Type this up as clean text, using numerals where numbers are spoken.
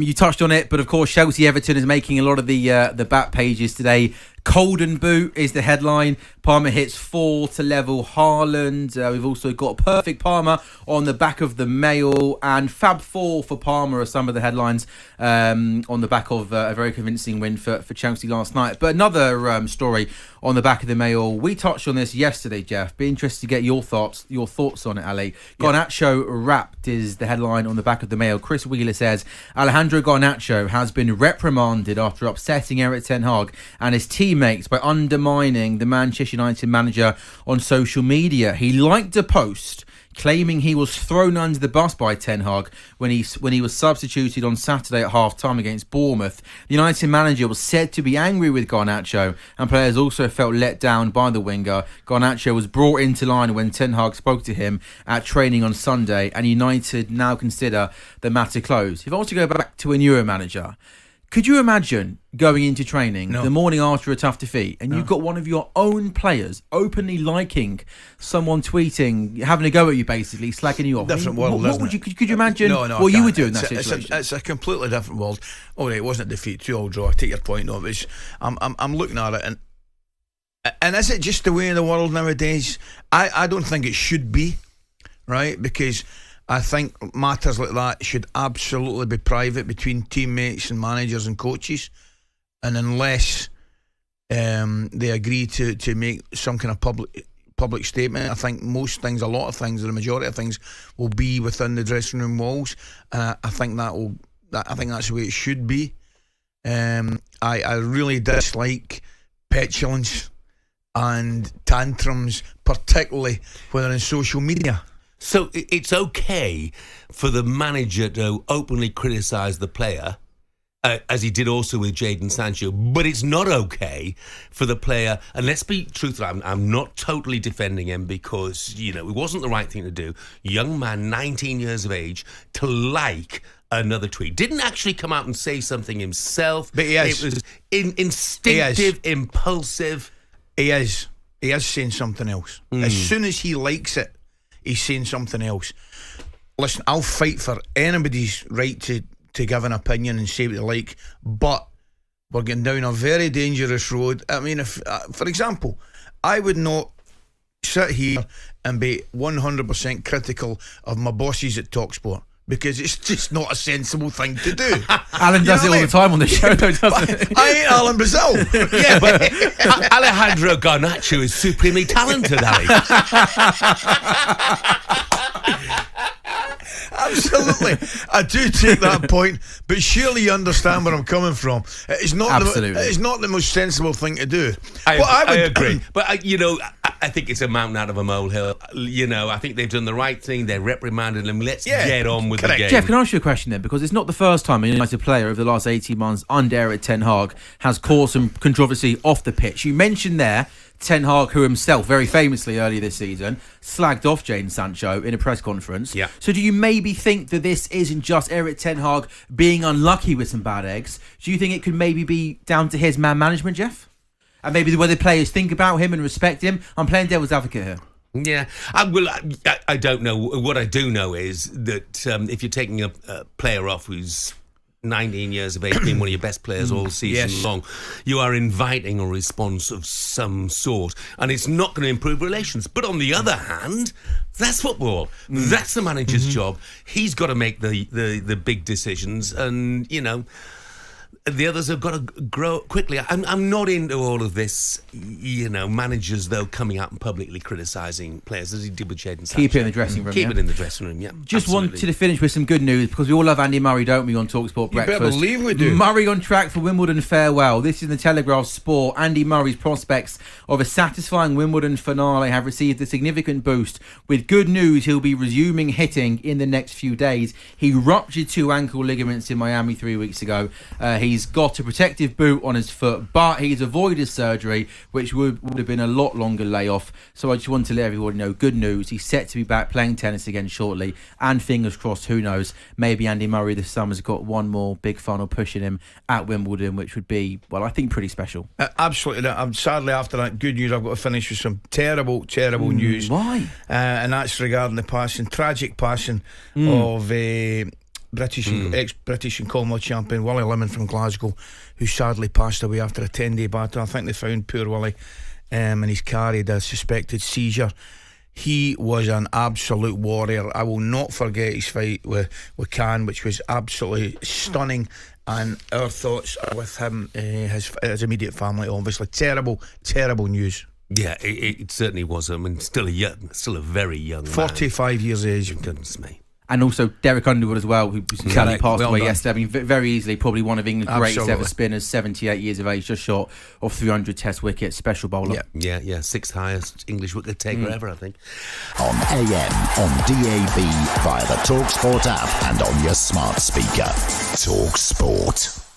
You touched on it, but of course Chelsea-Everton is making a lot of the back pages today. Golden Boot is the headline. Palmer hits 4 to level Haaland. We've also got perfect Palmer on the back of the Mail, and Fab 4 for Palmer are some of the headlines on the back of a very convincing win for Chelsea last night. But another story on the back of the Mail. We touched on this yesterday, Jeff. Be interested to get your thoughts on it, Ali. Garnacho wrapped is the headline on the back of the Mail. Chris Wheeler says Alejandro Garnacho has been reprimanded after upsetting Erik ten Hag and his teammates by undermining the Manchester United manager on social media. He liked a post claiming he was thrown under the bus by Ten Hag when he was substituted on Saturday at half-time against Bournemouth. The United manager was said to be angry with Garnacho, and players also felt let down by the winger. Garnacho was brought into line when Ten Hag spoke to him at training on Sunday, and United now consider the matter closed. If I was to go back to a newer manager, could you imagine going into training the morning after a tough defeat and you've got one of your own players openly liking someone tweeting, having a go at you, basically slagging you off? Different world, could you imagine what you would do in that situation? It's a completely different world. Oh, it wasn't a defeat, 2-2 draw. I take your point. No, I'm looking at it, and is it just the way of the world nowadays? I don't think it should be, right? Because I think matters like that should absolutely be private between teammates and managers and coaches, and unless they agree to make some kind of public statement, I think most things, a lot of things, the majority of things, will be within the dressing room walls. I think I think that's the way it should be. I really dislike petulance and tantrums, particularly when they're in social media. So it's okay for the manager to openly criticise the player, as he did also with Jadon Sancho, but it's not okay for the player, and let's be truthful, I'm not totally defending him because, it wasn't the right thing to do. Young man, 19 years of age, to like another tweet. Didn't actually come out and say something himself. But he is. It was instinctive, impulsive. He is saying something else. As soon as he likes it, he's saying something else. Listen, I'll fight for anybody's right to give an opinion and say what they like, but we're getting down a very dangerous road. I mean, if, for example, I would not sit here and be 100% critical of my bosses at talkSPORT, because it's just not a sensible thing to do. Alan does it all the time on the show, though, doesn't he? I ain't Alan Brazil. Yeah, but Alejandro Garnacho is supremely talented, Ali. Absolutely. I do take that point, but surely you understand where I'm coming from. It's not the most sensible thing to do. I agree. But, I think it's a mountain out of a molehill. I think they've done the right thing. They're reprimanding him. Let's get on with the game. Jeff, can I ask you a question then? Because it's not the first time a United player over the last 18 months under Erik ten Hag has caused some controversy off the pitch. You mentioned there Ten Hag, who himself very famously earlier this season slagged off Jadon Sancho in a press conference. Yeah. So do you maybe think that this isn't just Erik ten Hag being unlucky with some bad eggs? Do you think it could maybe be down to his man management, Jeff? And maybe the way the players think about him and respect him? I'm playing devil's advocate here. Yeah, I don't know. What I do know is that if you're taking a player off who's 19 years of age, being one of your best players all season long, you are inviting a response of some sort, and it's not going to improve relations. But on the other hand, that's football. That's the manager's job. He's got to make the big decisions, and the others have got to grow quickly. I'm not into all of this, managers, though, coming out and publicly criticising players, as he did with Jadon Sancho. Keep it in the dressing room. Keep it in the dressing room, yeah. Just absolutely. wanted to finish with some good news, because we all love Andy Murray, don't we, on talkSPORT Breakfast? You better believe we do. Murray on track for Wimbledon farewell. This is the Telegraph Sport. Andy Murray's prospects of a satisfying Wimbledon finale have received a significant boost. With good news, he'll be resuming hitting in the next few days. He ruptured 2 ankle ligaments in Miami 3 weeks ago. He's got a protective boot on his foot, but he's avoided surgery, which would have been a lot longer layoff. So I just want to let everybody know, good news. He's set to be back playing tennis again shortly, and fingers crossed, who knows, maybe Andy Murray this summer's got one more big final pushing him at Wimbledon, which would be, well, I think pretty special. Absolutely. Sadly, after that good news, I've got to finish with some terrible news. Why? And that's regarding the tragic passing of ex-British and Commonwealth champion Willie Lemon from Glasgow, who sadly passed away after a 10-day battle. I think they found poor Willie and he's carried a suspected seizure. He was an absolute warrior. I will not forget his fight with Khan, which was absolutely stunning, and our thoughts are with him, his immediate family, obviously. Terrible news. Yeah, it certainly was. I mean, still a very young man. 45 years of age. Goodness me. And also Derek Underwood as well, who sadly passed away yesterday. I mean, very easily probably one of England's greatest ever spinners, 78 years of age, just short of 300 Test wickets, special bowler. Yeah, sixth highest English wicket taker ever, I think. On AM, on DAB, via the talkSPORT app and on your smart speaker. talkSPORT.